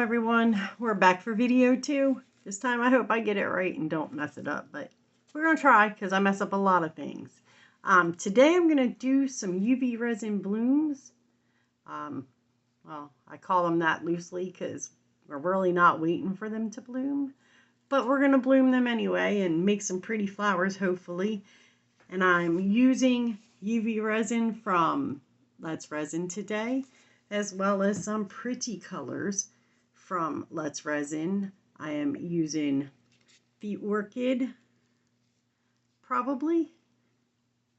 everyone, we're back for video 2. This time I hope I get it right and don't mess it up, but we're gonna try because I mess up a lot of things. Today I'm gonna do some UV resin blooms. Well, I call them that loosely because we're really not waiting for them to bloom, but we're gonna bloom them anyway and make some pretty flowers hopefully. And I'm using UV resin from Let's Resin today, as well as some pretty colors from Let's Resin. I am using the Orchid, probably,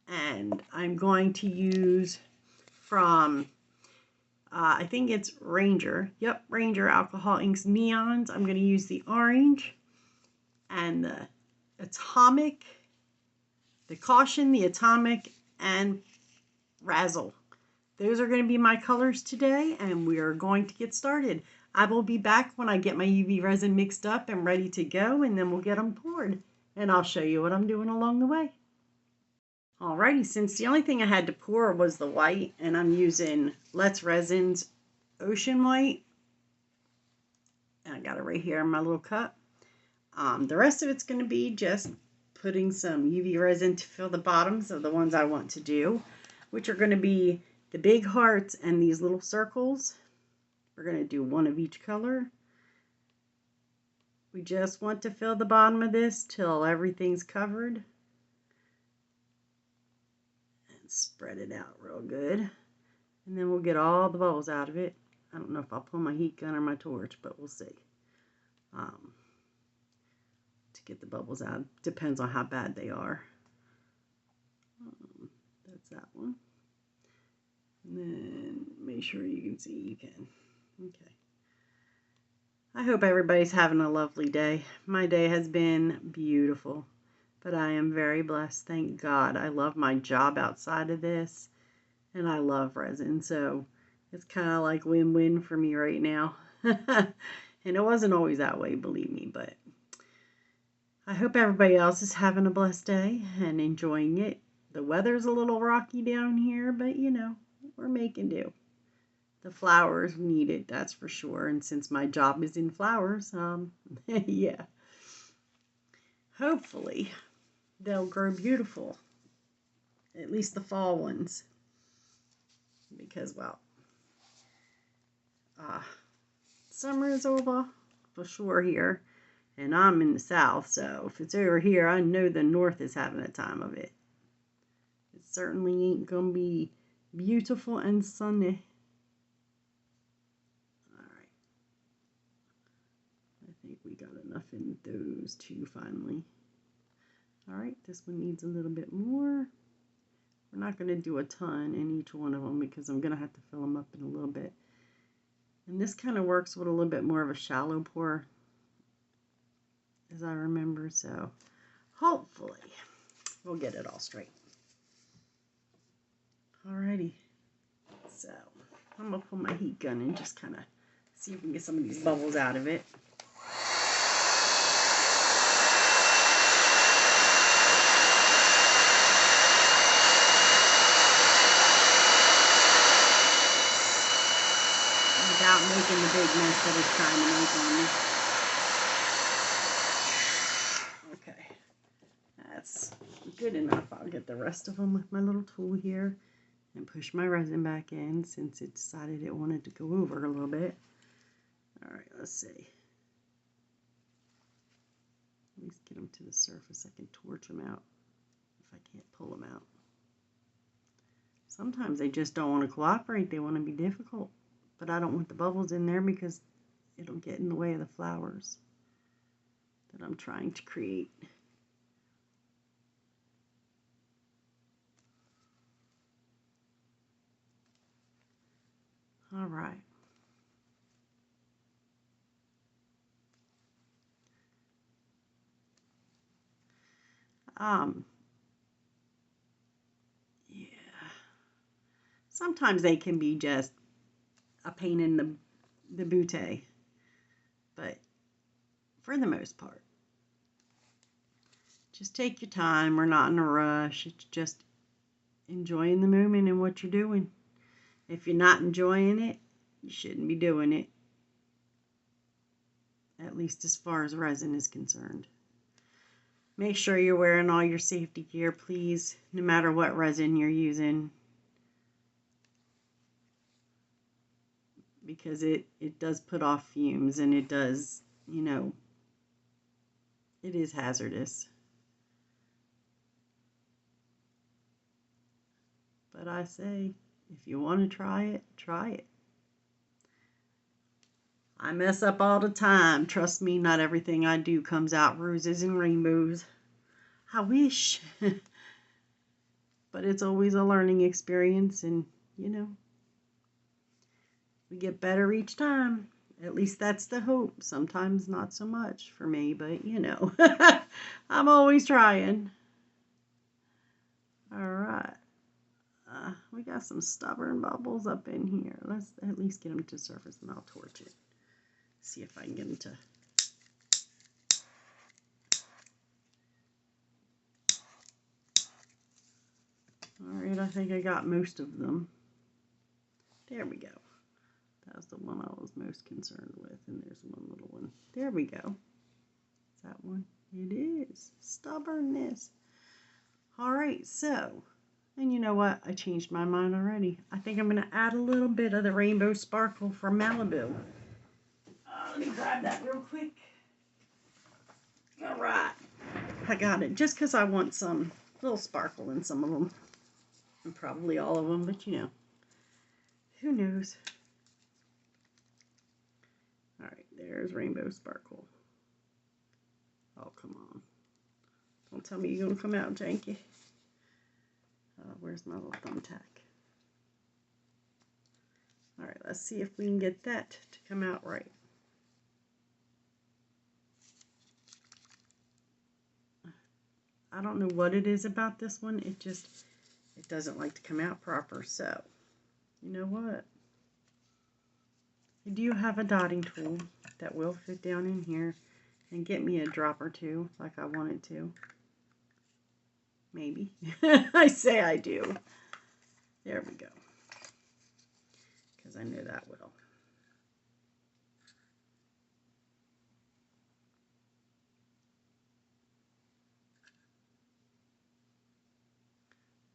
and I'm going to use from, I think it's Ranger. Yep, Ranger Alcohol Inks Neons. I'm going to use the orange and the Atomic, the Caution, the Atomic, and Razzle. Those are going to be my colors today, and we are going to get started. I will be back when I get my UV resin mixed up and ready to go, and then we'll get them poured. And I'll show you what I'm doing along the way. Alrighty, since the only thing I had to pour was the white, and I'm using Let's Resin's Ocean White. And I got it right here in my little cup. The rest of it's going to be just putting some UV resin to fill the bottoms of the ones I want to do, which are going to be the big hearts and these little circles. We're going to do one of each color. We just want to fill the bottom of this till everything's covered. And spread it out real good. And then we'll get all the bubbles out of it. I don't know if I'll pull my heat gun or my torch, but we'll see. To get the bubbles out, depends on how bad they are. That's that one. And then make sure you can see you can. Okay. I hope everybody's having a lovely day. My day has been beautiful, but I am very blessed. Thank God. I love my job outside of this, and I love resin, so it's kind of like win-win for me right now. And it wasn't always that way, believe me, but I hope everybody else is having a blessed day and enjoying it. The weather's a little rocky down here, but you know, we're making do. The flowers need it, that's for sure. And since my job is in flowers, yeah. Hopefully, they'll grow beautiful. At least the fall ones. Because, well, summer is over for sure here. And I'm in the south, so if it's over here, I know the north is having a time of it. It certainly ain't gonna be beautiful and sunny. Alright. I think we got enough in those two finally. Alright, this one needs a little bit more. We're not going to do a ton in each one of them because I'm going to have to fill them up in a little bit. And this kind of works with a little bit more of a shallow pour, as I remember, so hopefully we'll get it all straight. Alrighty, so I'm gonna pull my heat gun and just kind of see if we can get some of these bubbles out of it. Without making the big mess that it's trying to make on me. That's good enough. I'll get the rest of them with my little tool here and push my resin back in since it decided it wanted to go over a little bit. Alright, let's see. At least get them to the surface. I can torch them out if I can't pull them out. Sometimes they just don't want to cooperate. They want to be difficult. But I don't want the bubbles in there because it'll get in the way of the flowers that I'm trying to create. All right. Yeah. Sometimes they can be just a pain in the booty, but for the most part, just take your time. We're not in a rush. It's just enjoying the moment and what you're doing. If you're not enjoying it, you shouldn't be doing it. at least as far as resin is concerned. Make sure you're wearing all your safety gear, please, no matter what resin you're using, because it does put off fumes, and it does, you know, it is hazardous. But I say, if you want to try it, try it. I mess up all the time. Trust me, not everything I do comes out roses and rainbows. I wish. But it's always a learning experience, and, you know, we get better each time. At least that's the hope. Sometimes not so much for me, but, you know, I'm always trying. All right. We got some stubborn bubbles up in here. Let's at least get them to surface, and I'll torch it. See if I can get them to... Alright, I think I got most of them. There we go. That was the one I was most concerned with, and there's one little one. There we go. Is that one? It is. Stubbornness. Alright, so, and you know what? I changed my mind already. I think I'm going to add a little bit of the Rainbow Sparkle from Malibu. Let me grab that real quick. Alright. I got it. Just because I want some little sparkle in some of them. And probably all of them, but you know. Who knows? Alright, there's Rainbow Sparkle. Oh, come on. Don't tell me you're going to come out janky. Where's my little thumbtack? Alright, let's see if we can get that to come out right. I don't know what it is about this one. It doesn't like to come out proper. So, you know what? I do have a dotting tool that will fit down in here and get me a drop or two like I wanted to. Maybe. I say I do. There we go. Because I know that will.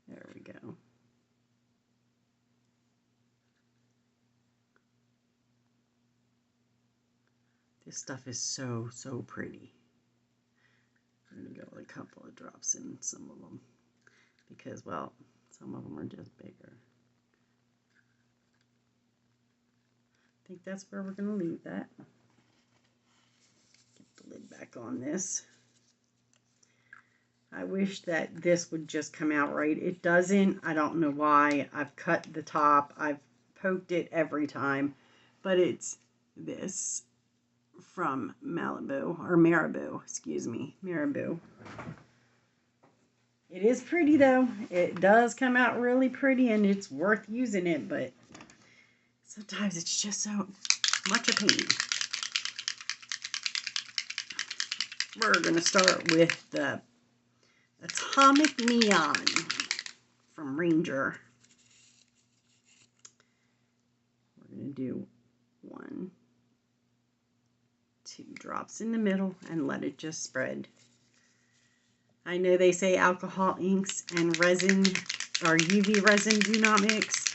There we go. This stuff is so, so pretty. I'm going to go with a couple of drops in some of them. Because, well, some of them are just bigger. I think that's where we're going to leave that. Get the lid back on this. I wish that this would just come out right. It doesn't. I don't know why. I've cut the top. I've poked it every time. But it's this from Malibu, or Marabou, excuse me, Marabou. It is pretty though. It does come out really pretty, and it's worth using it, but sometimes it's just so much a pain. We're going to start with the Atomic Neon from Ranger. We're going to do 1, 2 drops in the middle and let it just spread. I know they say alcohol inks and resin or UV resin do not mix.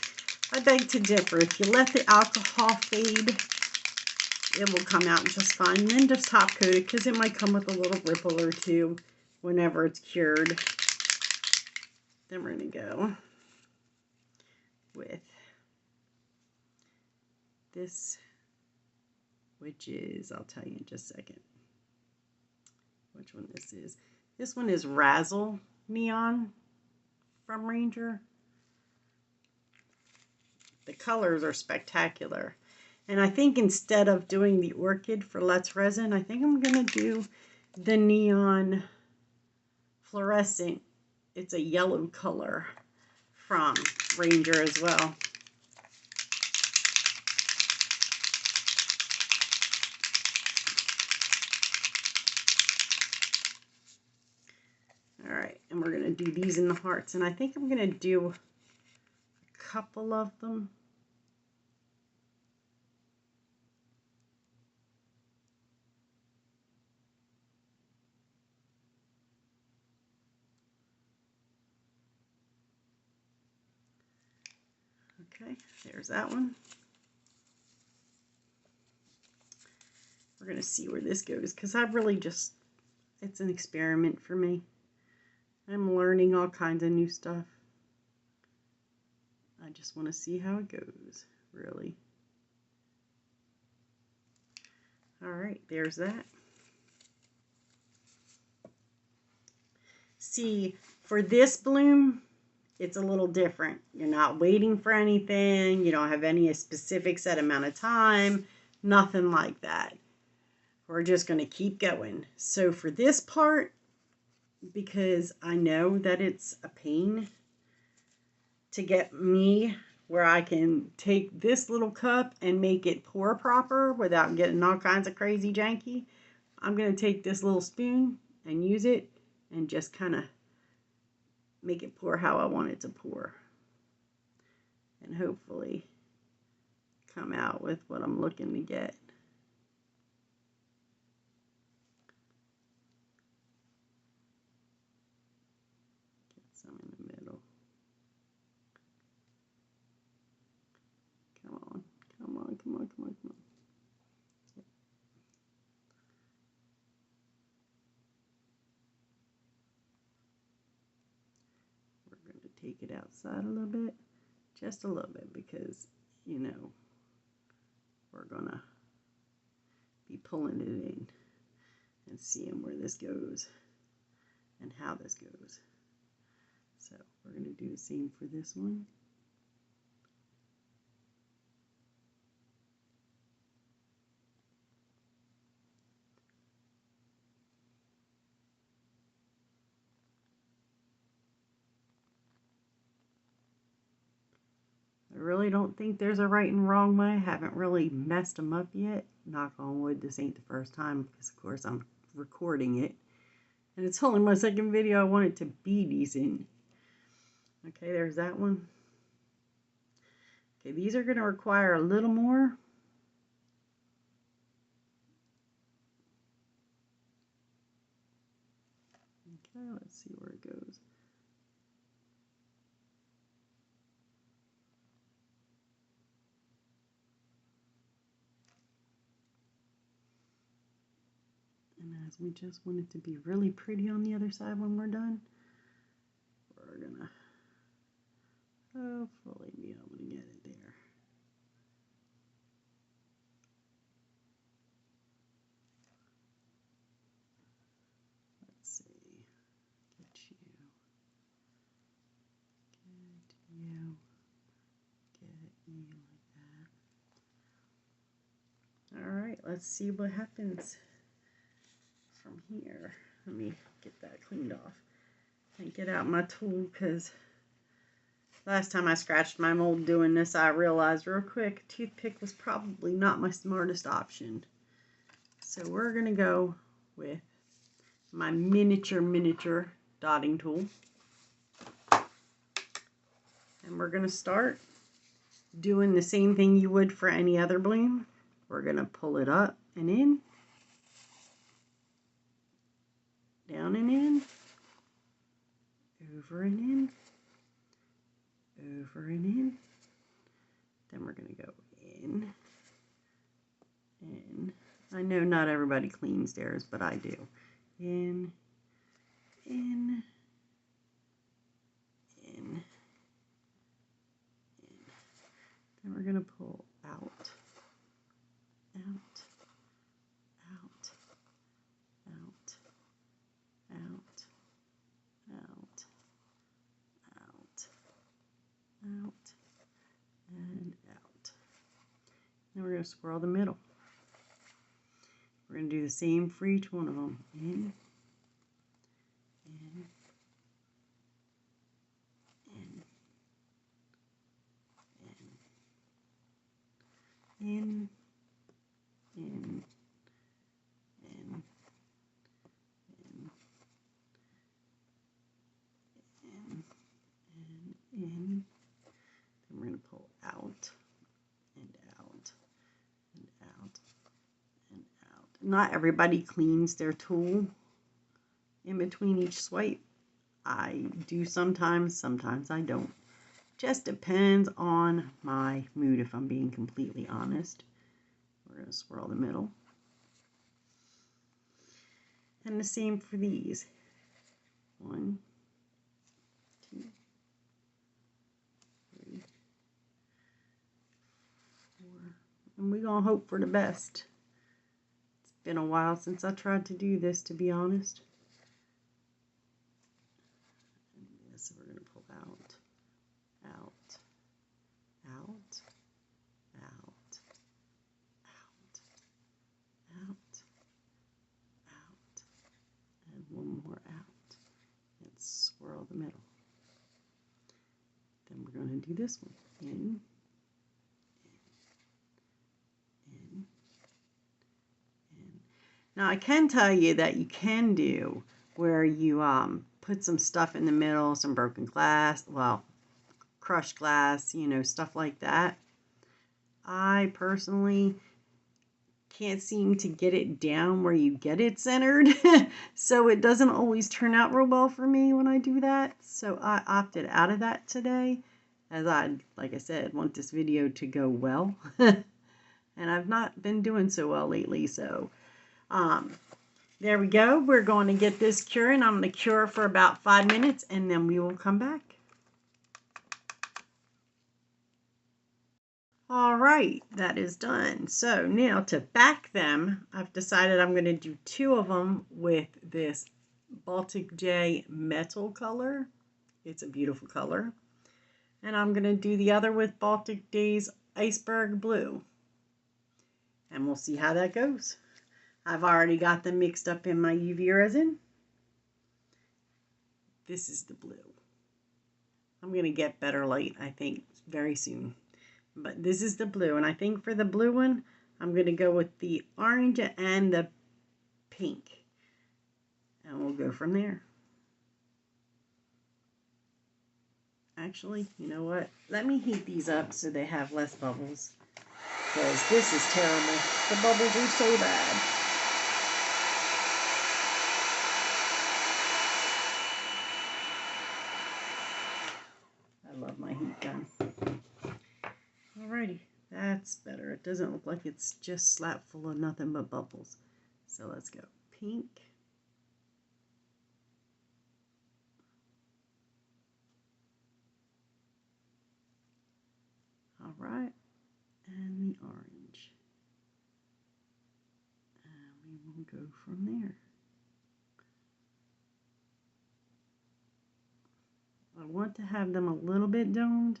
I beg to differ. If you let the alcohol fade, it will come out just fine. And then just top coat it, because it might come with a little ripple or two whenever it's cured. Then we're going to go with this, which is, I'll tell you in just a second which one this is. This one is Razzle Neon from Ranger. The colors are spectacular. And I think instead of doing the orchid for Let's Resin, I think I'm going to do the neon fluorescent. It's a yellow color from Ranger as well. Alright, and we're going to do these in the hearts. And I think I'm going to do a couple of them. Okay, there's that one. We're going to see where this goes because I've really just, it's an experiment for me. I'm learning all kinds of new stuff. I just want to see how it goes, really. All right, there's that. See, for this bloom, it's a little different. You're not waiting for anything. You don't have any specific set amount of time. Nothing like that. We're just going to keep going. So for this part, because I know that it's a pain to get me where I can take this little cup and make it pour proper without getting all kinds of crazy janky, I'm going to take this little spoon and use it and just kind of make it pour how I want it to pour. And hopefully come out with what I'm looking to get. Get some in the middle. Come on, come on, come on, come on, come on. Yep. We're going to take it outside a little bit, just a little bit, because, you know, we're going to be pulling it in and seeing where this goes and how this goes. So we're going to do the same for this one. I really don't think there's a right and wrong way. I haven't really messed them up yet. Knock on wood, this ain't the first time because of course I'm recording it. And it's only my second video. I want it to be decent. Okay, there's that one. Okay, these are going to require a little more. Okay, let's see where it goes. And as we just want it to be really pretty on the other side when we're done, we're going to hopefully be able to get it there. Let's see. Get you. Get you like that. All right, let's see what happens from here. Let me get that cleaned off and get out my tool because last time I scratched my mold doing this, I realized real quick a toothpick was probably not my smartest option. So we're going to go with my miniature dotting tool. And we're going to start doing the same thing you would for any other bloom. We're going to pull it up and in, down and in, over and in, over and in. Then we're going to go in. I know not everybody cleans theirs, but I do. In, in, in, in. Then we're going to pull out, out, out, out, out, out, out, out, and out. Then we're going to swirl the middle. We're going to do the same for each one of them. In, in, in, in, in, in, in. Then we're going to pull out and out and out and out. Not everybody cleans their tool in between each swipe. I do sometimes I don't. Just depends on my mood, if I'm being completely honest. We're going to swirl the middle. And the same for these. 1, 2, 3, 4. And we're going to hope for the best. It's been a while since I tried to do this, to be honest. And this we're going to pull out, out, out, out, out, out, out, and one more out. And swirl the middle. Then we're going to do this one. In, in. Now I can tell you that you can do where you put some stuff in the middle, some broken glass, well, crushed glass, you know, stuff like that. I personally can't seem to get it down where you get it centered, so it doesn't always turn out real well for me when I do that. So I opted out of that today, as I, like I said, want this video to go well. And I've not been doing so well lately, so there we go. We're going to get this curing. I'm going to cure for about 5 minutes, and then we will come back. All right, that is done. So now to back them, I've decided I'm going to do 2 of them with this Baltic J metal color. It's a beautiful color. And I'm going to do the other with Baltic J's iceberg blue. And we'll see how that goes. I've already got them mixed up in my UV resin. This is the blue. I'm going to get better light, I think, very soon. But this is the blue, and I think for the blue one, I'm going to go with the orange and the pink. And we'll go from there. Actually, you know what? Let me heat these up so they have less bubbles. Because this is terrible. The bubbles are so bad. I love my heat gun. Alrighty, that's better. It doesn't look like it's just slap full of nothing but bubbles. So let's go pink. Alright, and the orange. And we will go from there. I want to have them a little bit domed,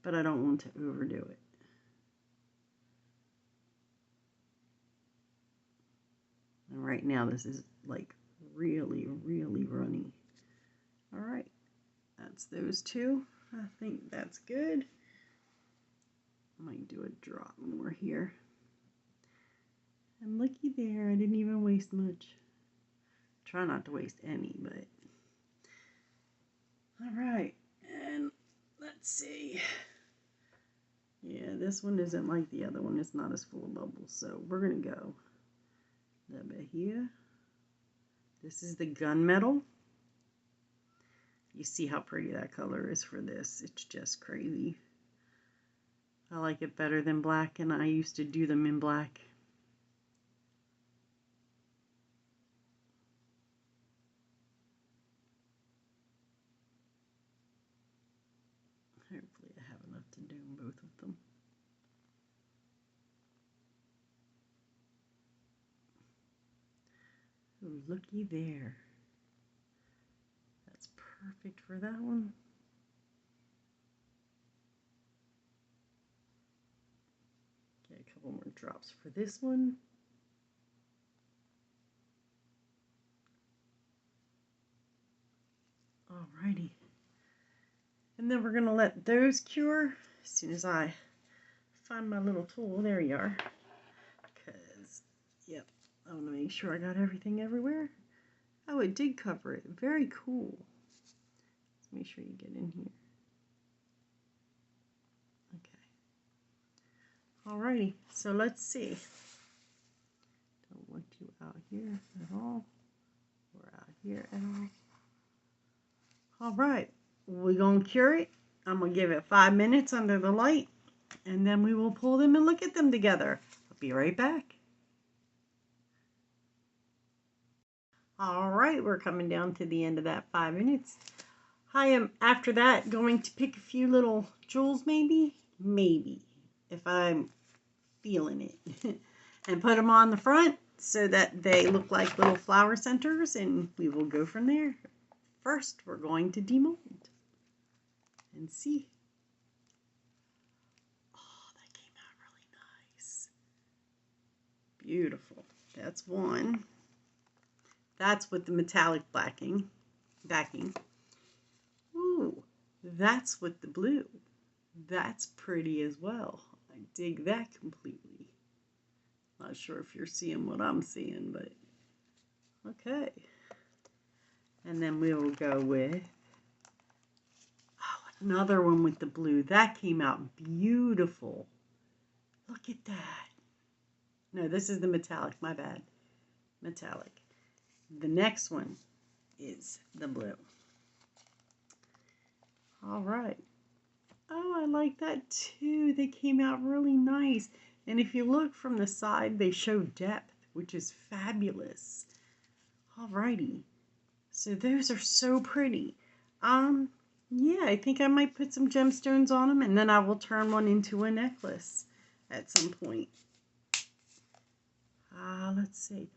but I don't want to overdo it. And right now this is like really, really runny. All right, that's those 2. I think that's good. Might do a drop more here. And looky there, I didn't even waste much. Try not to waste any, but all right. And let's see. Yeah, this one isn't like the other one. It's not as full of bubbles. So we're gonna go a little bit here. This is the gunmetal. You see how pretty that color is for this. It's just crazy. I like it better than black, and I used to do them in black. Hopefully I have enough to do both of them. Ooh, looky there. That's perfect for that one. Okay, a couple more drops for this one. Alrighty. And then we're going to let those cure as soon as I find my little tool. There you are. Because, yep, I want to make sure I got everything everywhere. Oh, it did cover it. Very cool. Let's make sure you get in here. Okay. Alrighty, so let's see. Don't want you out here at all, or out here at all. Alright, we're going to cure it, I'm going to give it 5 minutes under the light, and then we will pull them and look at them together. I'll be right back. All right, we're coming down to the end of that 5 minutes. I am, after that, going to pick a few little jewels, maybe, if I'm feeling it, and put them on the front so that they look like little flower centers, and we will go from there. First, we're going to demold and see. Oh, that came out really nice. Beautiful. That's one. That's with the metallic backing. Ooh, that's with the blue. That's pretty as well. I dig that completely. Not sure if you're seeing what I'm seeing, but okay. And then we will go with another one with the blue. That came out beautiful. Look at that. No, this is the metallic. My bad. Metallic. The next one is the blue. All right. Oh, I like that too. They came out really nice. And if you look from the side, they show depth, which is fabulous. Alrighty. So those are so pretty. Yeah, I think I might put some gemstones on them, and then I will turn one into a necklace at some point. Let's see.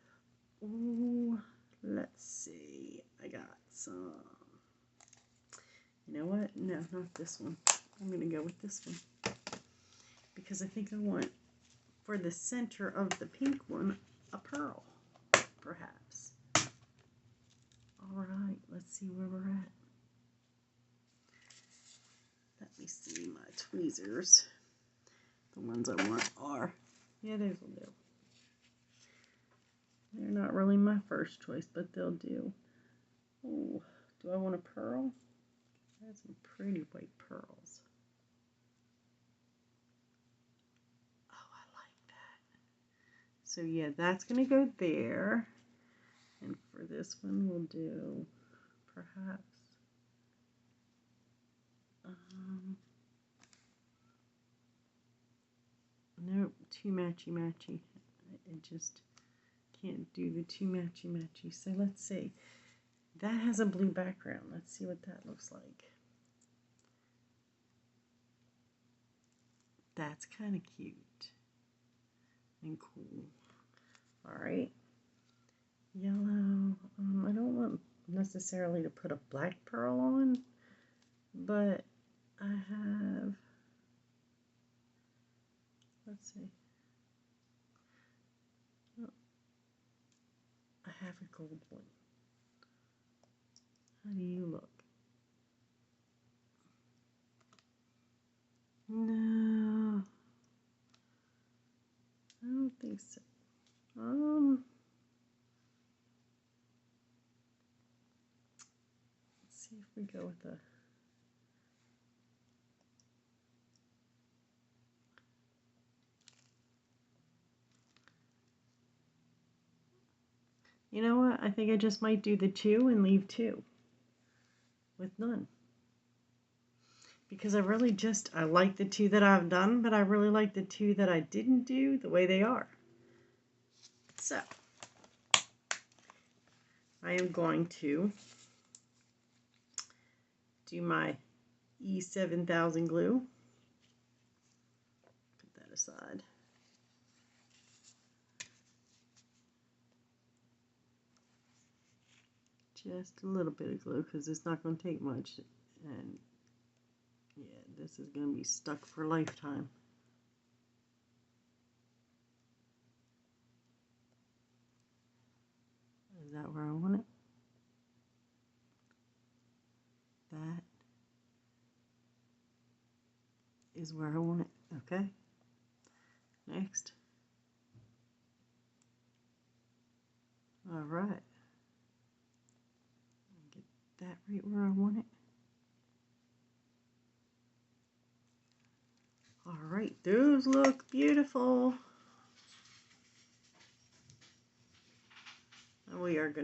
Ooh, let's see. I got some. You know what? No, not this one. I'm going to go with this one. Because I think I want, for the center of the pink one, a pearl, perhaps. Alright, let's see where we're at. Let me see my tweezers. The ones I want are, yeah, those will do. They're not really my first choice, but they'll do. Oh, do I want a pearl? I have some pretty white pearls. Oh, I like that. So yeah, that's going to go there. And for this one, we'll do perhaps nope, too matchy. I just can't do the too matchy. So let's see. That has a blue background. Let's see what that looks like. That's kind of cute and cool. All right. Yellow. I don't want necessarily to put a black pearl on, but I have, let's see. Oh, I have a gold one. How do you look? No, I don't think so. Let's see if we go with a. You know what? I think I just might do the 2 and leave 2 with none. Because I like the 2 that I've done, but I really like the 2 that I didn't do the way they are. So, I am going to do my E7000 glue. Put that aside. Just a little bit of glue because it's not going to take much. And yeah, this is going to be stuck for a lifetime. Is that where I want it? That is where I want it. Okay. Next. All right. Get that right where I want it. All right, those look beautiful. And we are going to